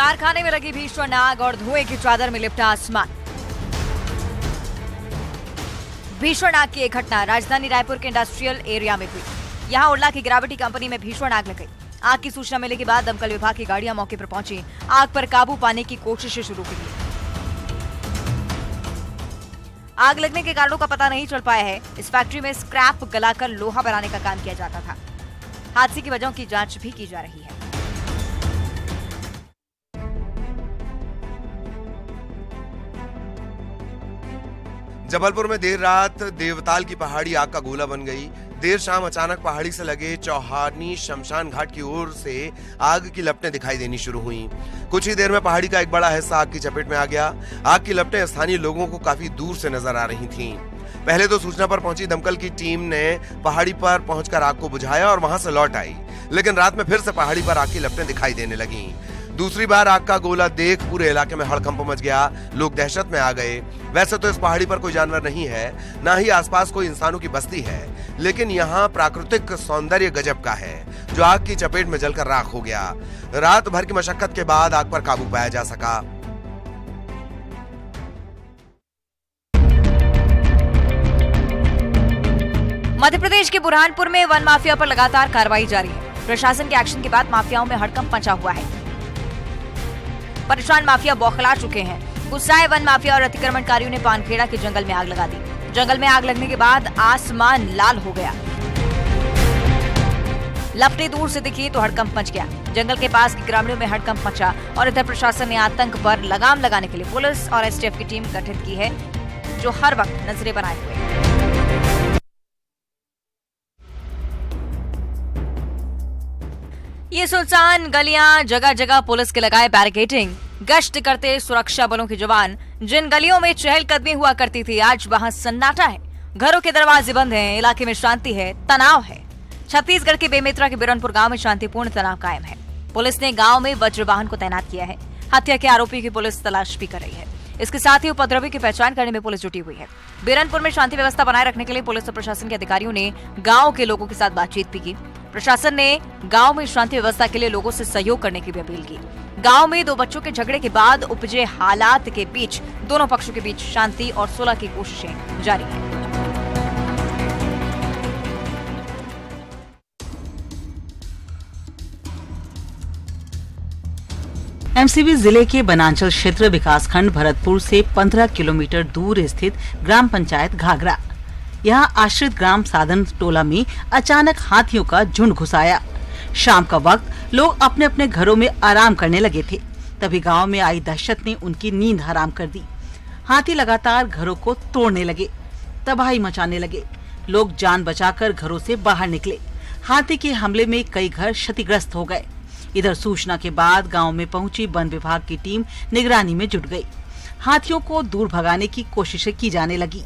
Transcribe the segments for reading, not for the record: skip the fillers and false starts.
कारखाने में लगी भीषण आग और धुएं की चादर में लिपटा आसमान। भीषण आग की एक घटना राजधानी रायपुर के इंडस्ट्रियल एरिया में हुई। यहां उर्ला की ग्रेविटी कंपनी में भीषण आग लग गई। आग की सूचना मिलने के बाद दमकल विभाग की गाड़ियां मौके पर पहुंची, आग पर काबू पाने की कोशिशें शुरू की। आग लगने के कारणों का पता नहीं चल पाया है। इस फैक्ट्री में स्क्रैप गलाकर लोहा बनाने का काम किया जाता था। हादसे की वजहों की जांच भी की जा रही है। जबलपुर में देर रात देवताल की पहाड़ी आग का गोला बन गई। देर शाम अचानक पहाड़ी से लगे चौहानी शमशान घाट की ओर से आग की लपटें दिखाई देनी शुरू हुईं। कुछ ही देर में पहाड़ी का एक बड़ा हिस्सा आग की चपेट में आ गया। आग की लपटें स्थानीय लोगों को काफी दूर से नजर आ रही थीं। पहले तो सूचना पर पहुंची दमकल की टीम ने पहाड़ी पर पहुंचकर आग को बुझाया और वहां से लौट आई, लेकिन रात में फिर से पहाड़ी पर आग की लपटें दिखाई देने लगीं। दूसरी बार आग का गोला देख पूरे इलाके में हड़कंप मच गया। लोग दहशत में आ गए। वैसे तो इस पहाड़ी पर कोई जानवर नहीं है, ना ही आसपास कोई इंसानों की बस्ती है, लेकिन यहाँ प्राकृतिक सौंदर्य गजब का है जो आग की चपेट में जलकर राख हो गया। रात भर की मशक्कत के बाद आग पर काबू पाया जा सका। मध्य प्रदेश के बुरहानपुर में वन माफिया पर लगातार कार्रवाई जारी है। प्रशासन के एक्शन के बाद माफियाओं में हड़कंप मचा हुआ है। परेशान माफिया बौखला चुके हैं। गुस्साए वन माफिया और अतिक्रमणकारियों ने पानखेड़ा के जंगल में आग लगा दी। जंगल में आग लगने के बाद आसमान लाल हो गया। लपटें दूर से दिखी तो हड़कंप मच गया। जंगल के पास के ग्रामीणों में हड़कंप मचा और इधर प्रशासन ने आतंक पर लगाम लगाने के लिए पुलिस और एसटीएफ की टीम गठित की है, जो हर वक्त नजरें बनाए हुए हैं। ये सुनसान गलियां, जगह जगह पुलिस के लगाए बैरिकेडिंग, गश्त करते सुरक्षा बलों के जवान। जिन गलियों में चहलकदमी हुआ करती थी, आज वहां सन्नाटा है। घरों के दरवाजे बंद हैं, इलाके में शांति है, तनाव है। छत्तीसगढ़ के बेमेतरा के बिरनपुर गांव में शांतिपूर्ण तनाव कायम है। पुलिस ने गांव में वज्र वाहन को तैनात किया है। हत्या के आरोपी की पुलिस तलाश भी कर रही है। इसके साथ ही उपद्रवी की पहचान करने में पुलिस जुटी हुई है। बिरनपुर में शांति व्यवस्था बनाए रखने के लिए पुलिस और प्रशासन के अधिकारियों ने गांव के लोगों के साथ बातचीत भी की। प्रशासन ने गांव में शांति व्यवस्था के लिए लोगों से सहयोग करने की भी अपील की। गांव में 2 बच्चों के झगड़े के बाद उपजे हालात के बीच दोनों पक्षों के बीच शांति और सुलह की कोशिशें जारी हैं। एमसीबी जिले के बनांचल क्षेत्र विकासखंड भरतपुर से 15 किलोमीटर दूर स्थित ग्राम पंचायत घाघरा, यहां आश्रित ग्राम साधन टोला में अचानक हाथियों का झुंड घुस आया। शाम का वक्त लोग अपने अपने घरों में आराम करने लगे थे, तभी गांव में आई दहशत ने उनकी नींद हराम कर दी। हाथी लगातार घरों को तोड़ने लगे, तबाही मचाने लगे। लोग जान बचाकर घरों से बाहर निकले। हाथी के हमले में कई घर क्षतिग्रस्त हो गए। इधर सूचना के बाद गांव में पहुंची वन विभाग की टीम निगरानी में जुट गई। हाथियों को दूर भगाने की कोशिशें की जाने लगी।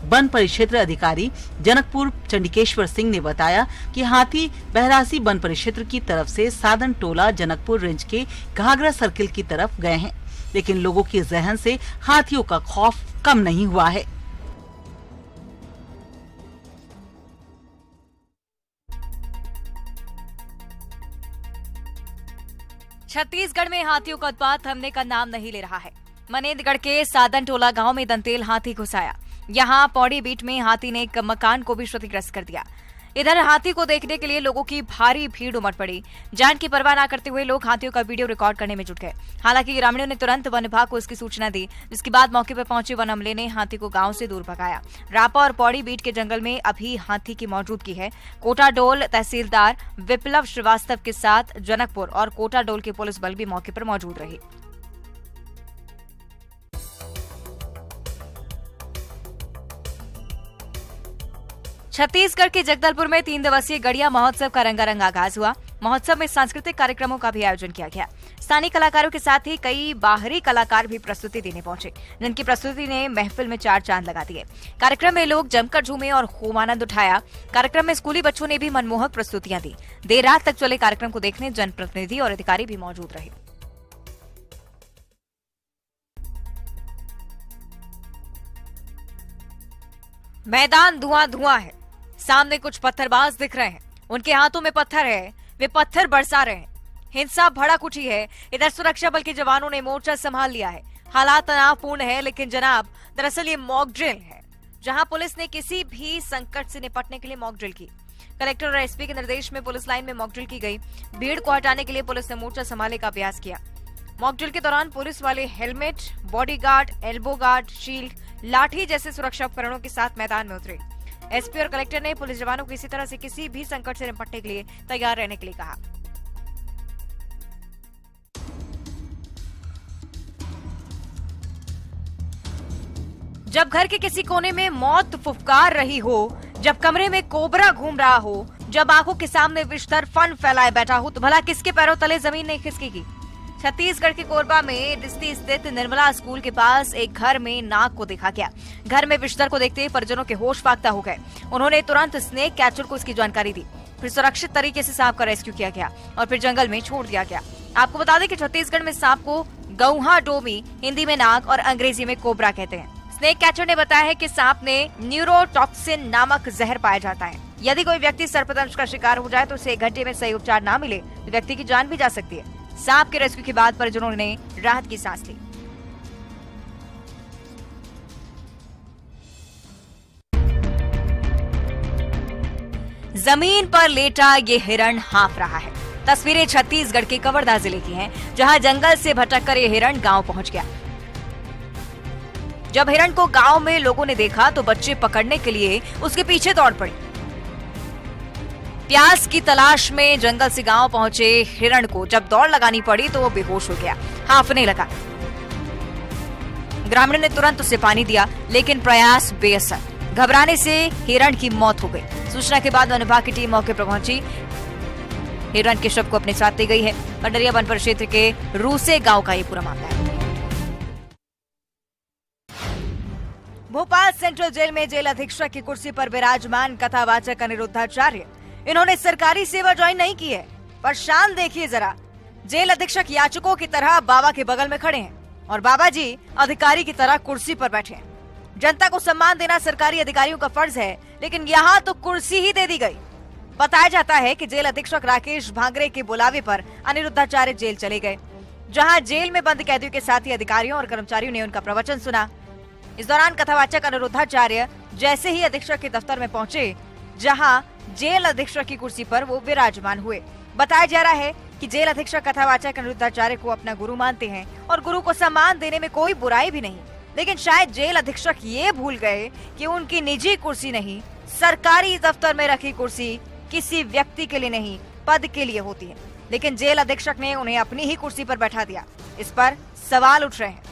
वन परिक्षेत्र अधिकारी जनकपुर चंडिकेश्वर सिंह ने बताया कि हाथी बहरासी वन परिक्षेत्र की तरफ से साधन टोला जनकपुर रेंज के घाघरा सर्किल की तरफ गए हैं, लेकिन लोगों के जहन से हाथियों का खौफ कम नहीं हुआ है। छत्तीसगढ़ में हाथियों का उत्पात थमने का नाम नहीं ले रहा है। मनेंद्रगढ़ के साधन टोला गांव में दंतेल हाथी घुस आया। यहां पौड़ी बीट में हाथी ने एक मकान को भी क्षतिग्रस्त कर दिया। इधर हाथी को देखने के लिए लोगों की भारी भीड़ उमड़ पड़ी। जान की परवाह न करते हुए लोग हाथियों का वीडियो रिकॉर्ड करने में जुट गए। हालांकि ग्रामीणों ने तुरंत वन विभाग को इसकी सूचना दी, जिसके बाद मौके पर पहुंचे वन अमले ने हाथी को गांव से दूर भगाया। रापा और पौड़ी बीट के जंगल में अभी हाथी की मौजूदगी है। कोटाडोल तहसीलदार विप्लव श्रीवास्तव के साथ जनकपुर और कोटाडोल के पुलिस बल भी मौके पर मौजूद रही। छत्तीसगढ़ के जगदलपुर में 3 दिवसीय गड़िया महोत्सव का रंगारंग आगाज हुआ। महोत्सव में सांस्कृतिक कार्यक्रमों का भी आयोजन किया गया। स्थानीय कलाकारों के साथ ही कई बाहरी कलाकार भी प्रस्तुति देने पहुंचे, जिनकी प्रस्तुति ने महफिल में 4 चांद लगा दिए। कार्यक्रम में लोग जमकर झूमे और खूब आनंद उठाया। कार्यक्रम में स्कूली बच्चों ने भी मनमोहक प्रस्तुतियां दी। देर रात तक चले कार्यक्रम को देखने जनप्रतिनिधि और अधिकारी भी मौजूद रहे। मैदान धुआं धुआं है। सामने कुछ पत्थरबाज दिख रहे हैं। उनके हाथों में पत्थर है, वे पत्थर बरसा रहे हैं। हिंसा भड़क उठी है। इधर सुरक्षा बल के जवानों ने मोर्चा संभाल लिया है। हालात तनावपूर्ण है, लेकिन जनाब दरअसल ये मॉक ड्रिल है, जहां पुलिस ने किसी भी संकट से निपटने के लिए मॉक ड्रिल की। कलेक्टर और एसपी के निर्देश में पुलिस लाइन में मॉक ड्रिल की गई। भीड़ को हटाने के लिए पुलिस ने मोर्चा संभालने का अभ्यास किया। मॉक ड्रिल के दौरान पुलिस वाले helmet, bodyguard, elbow guard, shield, लाठी जैसे सुरक्षा उपकरणों के साथ मैदान में उतरे। एसपी और कलेक्टर ने पुलिस जवानों को इसी तरह से किसी भी संकट से निपटने के लिए तैयार रहने के लिए कहा। जब घर के किसी कोने में मौत फुफकार रही हो, जब कमरे में कोबरा घूम रहा हो, जब आंखों के सामने विस्तर फन फैलाए बैठा हो, तो भला किसके पैरों तले जमीन नहीं खिसकेगी। छत्तीसगढ़ के कोरबा में डिस्ती स्थित निर्मला स्कूल के पास एक घर में नाग को देखा गया। घर में बिस्तर को देखते ही परिजनों के होश फाख्ता हो गए। उन्होंने तुरंत स्नेक कैचर को इसकी जानकारी दी। फिर सुरक्षित तरीके से सांप का रेस्क्यू किया गया और फिर जंगल में छोड़ दिया गया। आपको बता दें कि छत्तीसगढ़ में सांप को गौहा डोमी, हिंदी में नाग और अंग्रेजी में कोबरा कहते हैं। स्नेक कैचर ने बताया है कि सांप में न्यूरोटॉक्सिन नामक जहर पाया जाता है। यदि कोई व्यक्ति सर्पदंश का शिकार हो जाए तो उसे 1 घंटे में सही उपचार न मिले तो व्यक्ति की जान भी जा सकती है। सांप के रेस्क्यू के बाद परिजनों ने राहत की सांस ली। जमीन पर लेटा ये हिरण हाँफ रहा है। तस्वीरें छत्तीसगढ़ के कवर्धा जिले की हैं, जहां जंगल से भटककर ये हिरण गांव पहुंच गया। जब हिरण को गांव में लोगों ने देखा तो बच्चे पकड़ने के लिए उसके पीछे दौड़ पड़े। प्यास की तलाश में जंगल से गांव पहुंचे हिरण को जब दौड़ लगानी पड़ी तो वो बेहोश हो गया, हांफने लगा। ग्रामीणों ने तुरंत उसे पानी दिया, लेकिन प्रयास बेअसर। घबराने से हिरण की मौत हो गई। सूचना के बाद वन विभाग की टीम मौके पर पहुंची। हिरण के शव को अपने साथ ले गई है। पंडरिया वन परिक्षेत्र के रूसे गांव का ये पूरा मामला है। भोपाल सेंट्रल जेल में जेल अधीक्षक की कुर्सी पर विराजमान कथावाचक अनिरुद्धाचार्य। इन्होंने सरकारी सेवा ज्वाइन नहीं की है, पर शान देखिए जरा। जेल अधीक्षक याचकों की तरह बाबा के बगल में खड़े हैं और बाबा जी अधिकारी की तरह कुर्सी पर बैठे हैं। जनता को सम्मान देना सरकारी अधिकारियों का फर्ज है, लेकिन यहाँ तो कुर्सी ही दे दी गई। बताया जाता है कि जेल अधीक्षक राकेश भांगरे के बुलावे पर अनिरुद्धाचार्य जेल चले गए, जहाँ जेल में बंद कैदियों के साथ ही अधिकारियों और कर्मचारियों ने उनका प्रवचन सुना। इस दौरान कथावाचक अनिरुद्धाचार्य जैसे ही अधीक्षक के दफ्तर में पहुंचे, जहां जेल अधीक्षक की कुर्सी पर वो विराजमान हुए। बताया जा रहा है कि जेल अधीक्षक कथावाचक अनिरुद्धाचार्य को अपना गुरु मानते हैं और गुरु को सम्मान देने में कोई बुराई भी नहीं, लेकिन शायद जेल अधीक्षक ये भूल गए कि उनकी निजी कुर्सी नहीं, सरकारी दफ्तर में रखी कुर्सी किसी व्यक्ति के लिए नहीं, पद के लिए होती है। लेकिन जेल अधीक्षक ने उन्हें अपनी ही कुर्सी पर बैठा दिया। इस पर सवाल उठ रहे हैं।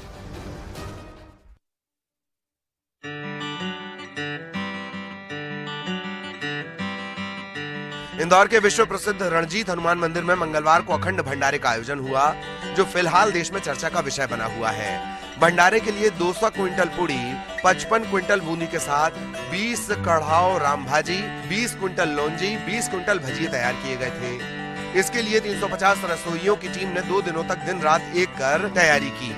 इंदौर के विश्व प्रसिद्ध रणजीत हनुमान मंदिर में मंगलवार को अखंड भंडारे का आयोजन हुआ, जो फिलहाल देश में चर्चा का विषय बना हुआ है। भंडारे के लिए 200 क्विंटल पूड़ी, 55 क्विंटल बूंदी के साथ 20 कढ़ाव राम भाजी, 20 क्विंटल लौंजी, 20 क्विंटल भजिए तैयार किए गए थे। इसके लिए 350 रसोइयों की टीम ने 2 दिनों तक दिन रात एक कर तैयारी की।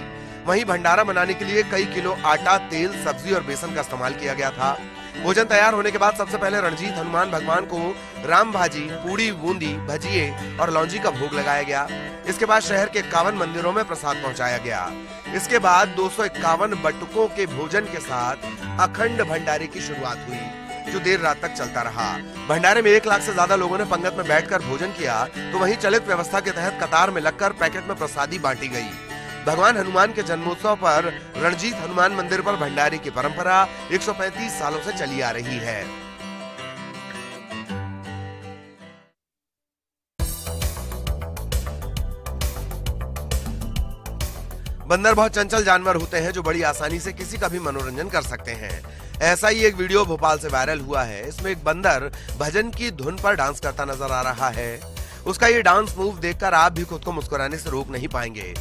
वहीं भंडारा बनाने के लिए कई किलो आटा, तेल, सब्जी और बेसन का इस्तेमाल किया गया था। भोजन तैयार होने के बाद सबसे पहले रणजीत हनुमान भगवान को राम भाजी, पूड़ी, बूंदी, भजिए और लौंजी का भोग लगाया गया। इसके बाद शहर के 51 मंदिरों में प्रसाद पहुंचाया गया। इसके बाद 251 बटुकों के भोजन के साथ अखंड भंडारे की शुरुआत हुई, जो देर रात तक चलता रहा। भंडारे में 1 लाख से ज्यादा लोगों ने पंगत में बैठकर भोजन किया, तो वहीं चलित व्यवस्था के तहत कतार में लगकर पैकेट में प्रसादी बांटी गई। भगवान हनुमान के जन्मोत्सव पर रणजीत हनुमान मंदिर पर भंडारे की परंपरा 135 सालों से चली आ रही है। बंदर बहुत चंचल जानवर होते हैं, जो बड़ी आसानी से किसी का भी मनोरंजन कर सकते हैं। ऐसा ही एक वीडियो भोपाल से वायरल हुआ है। इसमें एक बंदर भजन की धुन पर डांस करता नजर आ रहा है। उसका ये डांस मूव देखकर आप भी खुद को मुस्कुराने से रोक नहीं पाएंगे।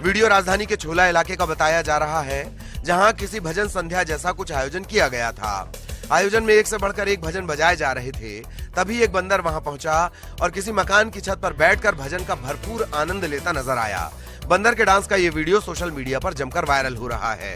वीडियो राजधानी के छोला इलाके का बताया जा रहा है, जहां किसी भजन संध्या जैसा कुछ आयोजन किया गया था। आयोजन में एक से बढ़कर एक भजन बजाए जा रहे थे। तभी एक बंदर वहां पहुंचा और किसी मकान की छत पर बैठकर भजन का भरपूर आनंद लेता नजर आया। बंदर के डांस का ये वीडियो सोशल मीडिया पर जमकर वायरल हो रहा है।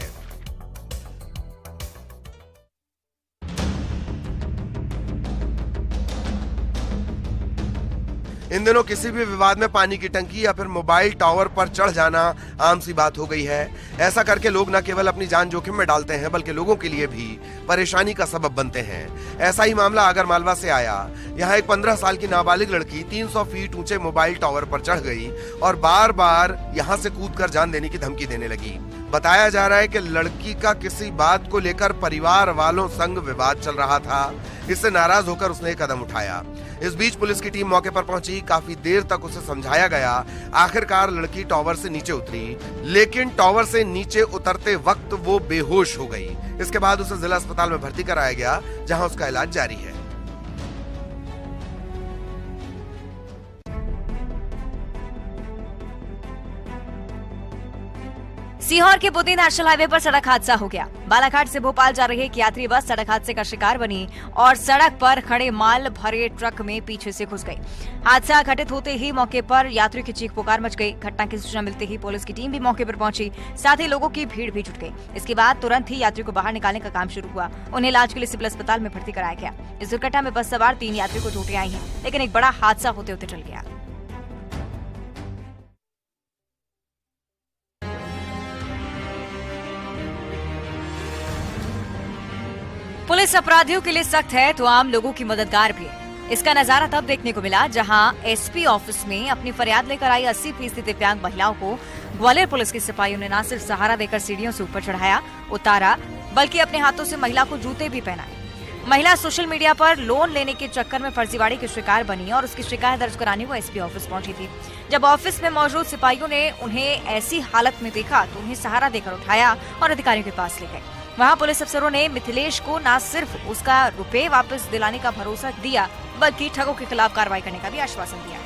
इन दिनों किसी भी विवाद में पानी की टंकी या फिर मोबाइल टावर पर चढ़ जाना आम सी बात हो गई है। ऐसा करके लोग न केवल अपनी जान जोखिम में डालते हैं बल्कि लोगों के लिए भी परेशानी का सबब बनते हैं। ऐसा ही मामला आगरमालवा से आया। यहाँ एक 15 साल की नाबालिग लड़की 300 फीट ऊंचे मोबाइल टावर पर चढ़ गई और बार बार यहाँ से कूदकर जान देने की धमकी देने लगी। बताया जा रहा है कि लड़की का किसी बात को लेकर परिवार वालों संग विवाद चल रहा था। इससे नाराज होकर उसने एक कदम उठाया। इस बीच पुलिस की टीम मौके पर पहुंची। काफी देर तक उसे समझाया गया। आखिरकार लड़की टावर से नीचे उतरी, लेकिन टावर से नीचे उतरते वक्त वो बेहोश हो गई। इसके बाद उसे जिला अस्पताल में भर्ती कराया गया, जहां उसका इलाज जारी है। सीहोर के बुद्धि नेशनल हाईवे पर सड़क हादसा हो गया। बालाघाट से भोपाल जा रही एक यात्री बस सड़क हादसे का शिकार बनी और सड़क पर खड़े माल भरे ट्रक में पीछे से घुस गई। हादसा घटित होते ही मौके पर यात्रियों की चीख पुकार मच गई। घटना की सूचना मिलते ही पुलिस की टीम भी मौके पर पहुंची, साथ ही लोगों की भीड़ भी जुट गई। इसके बाद तुरंत ही यात्रियों को बाहर निकालने का काम शुरू हुआ। उन्हें इलाज के लिए सिविल अस्पताल में भर्ती कराया गया। इस दुर्घटना में बस सवार 3 यात्रियों को चोटें आई हैं, लेकिन एक बड़ा हादसा होते होते टल गया। पुलिस अपराधियों के लिए सख्त है तो आम लोगों की मददगार भी है। इसका नजारा तब देखने को मिला जहां एसपी ऑफिस में अपनी फरियाद लेकर आई 80% दिव्यांग महिलाओं को ग्वालियर पुलिस के सिपाहियों ने न सिर्फ सहारा देकर सीढ़ियों से ऊपर चढ़ाया उतारा, बल्कि अपने हाथों से महिला को जूते भी पहनाए। महिला सोशल मीडिया पर लोन लेने के चक्कर में फर्जीवाड़े की शिकार बनी और उसकी शिकायत दर्ज कराने वो एसपी ऑफिस पहुंची थी। जब ऑफिस में मौजूद सिपाहियों ने उन्हें ऐसी हालत में देखा तो उन्हें सहारा देकर उठाया और अधिकारियों के पास ले गए। वहां पुलिस अफसरों ने मिथिलेश को न सिर्फ उसका रुपए वापस दिलाने का भरोसा दिया, बल्कि ठगों के खिलाफ कार्रवाई करने का भी आश्वासन दिया।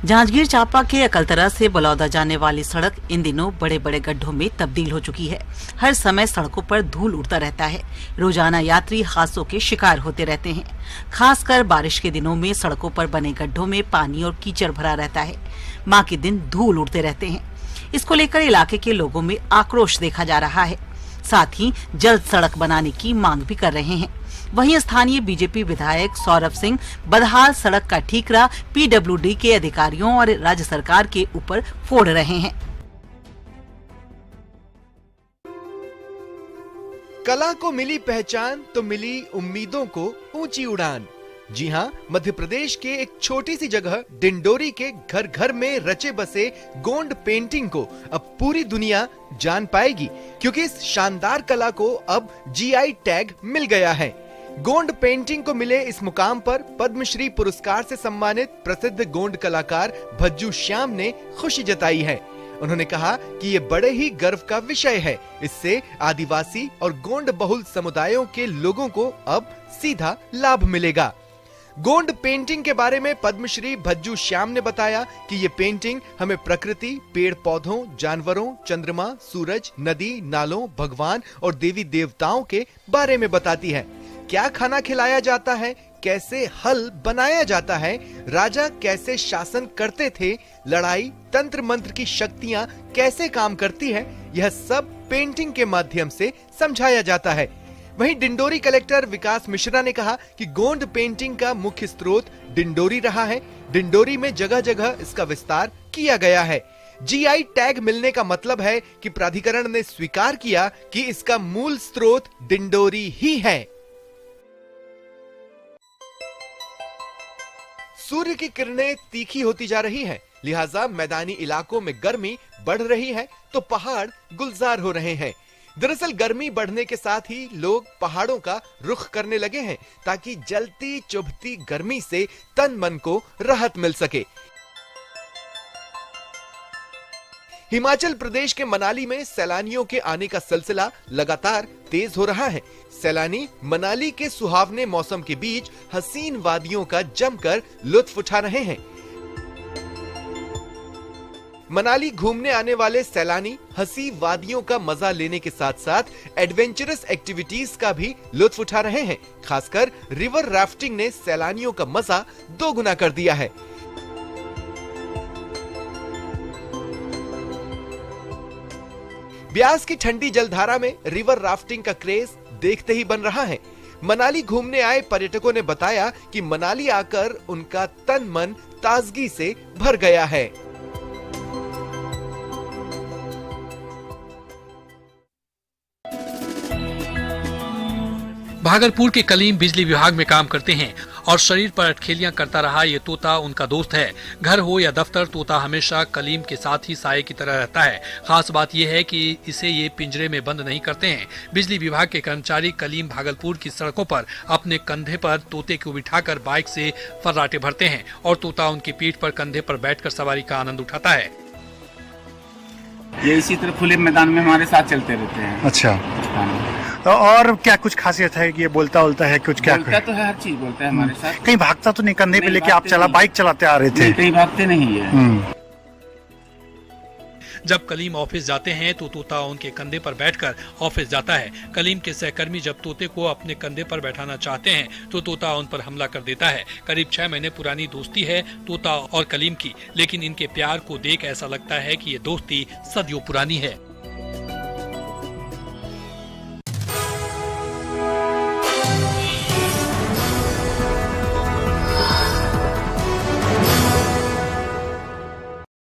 जांजगीर चांपा के अकलतरा से बलौदा जाने वाली सड़क इन दिनों बड़े बड़े गड्ढों में तब्दील हो चुकी है। हर समय सड़कों पर धूल उड़ता रहता है। रोजाना यात्री हादसों के शिकार होते रहते हैं। खासकर बारिश के दिनों में सड़कों पर बने गड्ढों में पानी और कीचड़ भरा रहता है। माँ के दिन धूल उड़ते रहते हैं। इसको लेकर इलाके के लोगों में आक्रोश देखा जा रहा है। साथ ही जल्द सड़क बनाने की मांग भी कर रहे हैं। वहीं स्थानीय बीजेपी विधायक सौरभ सिंह बदहाल सड़क का ठीकरा पीडब्ल्यूडी के अधिकारियों और राज्य सरकार के ऊपर फोड़ रहे हैं। कला को मिली पहचान तो मिली उम्मीदों को ऊंची उड़ान। जी हाँ, मध्य प्रदेश के एक छोटी सी जगह डिंडोरी के घर घर में रचे बसे गोंड पेंटिंग को अब पूरी दुनिया जान पाएगी, क्योंकि इस शानदार कला को अब जीआई टैग मिल गया है। गोंड पेंटिंग को मिले इस मुकाम पर पद्मश्री पुरस्कार से सम्मानित प्रसिद्ध गोंड कलाकार भज्जू श्याम ने खुशी जताई है। उन्होंने कहा कि ये बड़े ही गर्व का विषय है। इससे आदिवासी और गोंड बहुल समुदायों के लोगों को अब सीधा लाभ मिलेगा। गोंड पेंटिंग के बारे में पद्मश्री भज्जू श्याम ने बताया कि ये पेंटिंग हमें प्रकृति, पेड़ पौधों, जानवरों, चंद्रमा, सूरज, नदी, नालों, भगवान और देवी देवताओं के बारे में बताती है। क्या खाना खिलाया जाता है, कैसे हल बनाया जाता है, राजा कैसे शासन करते थे, लड़ाई, तंत्र मंत्र की शक्तियां कैसे काम करती है, यह सब पेंटिंग के माध्यम से समझाया जाता है। वहीं डिंडोरी कलेक्टर विकास मिश्रा ने कहा कि गोंड पेंटिंग का मुख्य स्रोत डिंडोरी रहा है। डिंडोरी में जगह जगह इसका विस्तार किया गया है। जीआई टैग मिलने का मतलब है कि प्राधिकरण ने स्वीकार किया कि इसका मूल स्रोत डिंडोरी ही है। सूर्य की किरणें तीखी होती जा रही हैं, लिहाजा मैदानी इलाकों में गर्मी बढ़ रही है तो पहाड़ गुलजार हो रहे हैं। दरअसल गर्मी बढ़ने के साथ ही लोग पहाड़ों का रुख करने लगे हैं ताकि जलती चुभती गर्मी से तन मन को राहत मिल सके। हिमाचल प्रदेश के मनाली में सैलानियों के आने का सिलसिला लगातार तेज हो रहा है। सैलानी मनाली के सुहावने मौसम के बीच हसीन वादियों का जमकर लुत्फ उठा रहे हैं। मनाली घूमने आने वाले सैलानी हसी वादियों का मजा लेने के साथ साथ एडवेंचरस एक्टिविटीज का भी लुत्फ उठा रहे हैं। खासकर रिवर राफ्टिंग ने सैलानियों का मजा दोगुना कर दिया है। ब्यास की ठंडी जलधारा में रिवर राफ्टिंग का क्रेज देखते ही बन रहा है। मनाली घूमने आए पर्यटकों ने बताया कि मनाली आकर उनका तन मन ताजगी से भर गया है। भागलपुर के कलीम बिजली विभाग में काम करते हैं और शरीर पर अटखेलियां करता रहा ये तोता उनका दोस्त है। घर हो या दफ्तर, तोता हमेशा कलीम के साथ ही साये की तरह रहता है। खास बात यह है कि इसे ये पिंजरे में बंद नहीं करते हैं। बिजली विभाग के कर्मचारी कलीम भागलपुर की सड़कों पर अपने कंधे पर तोते को बिठाकर बाइक से फर्राटे भरते हैं और तोता उनकी पीठ पर कंधे पर बैठकर सवारी का आनंद उठाता है। ये इसी तरह खुले मैदान में हमारे साथ चलते रहते हैं। अच्छा, तो और क्या कुछ खासियत है कि ये बोलता है कुछ? क्या बोलता तो है, हर चीज बोलता है हमारे साथ। कहीं भागता तो नहीं? कंधे पे लेके आप बाइक चलाते आ रहे थे? कहीं भागते नहीं है। जब कलीम ऑफिस जाते हैं तो तोता उनके कंधे पर बैठकर ऑफिस जाता है। कलीम के सहकर्मी जब तोते को अपने कंधे पर बैठाना चाहते हैं तो तोता उन पर हमला कर देता है। करीब 6 महीने पुरानी दोस्ती है तोता और कलीम की, लेकिन इनके प्यार को देख ऐसा लगता है कि ये दोस्ती सदियों पुरानी है।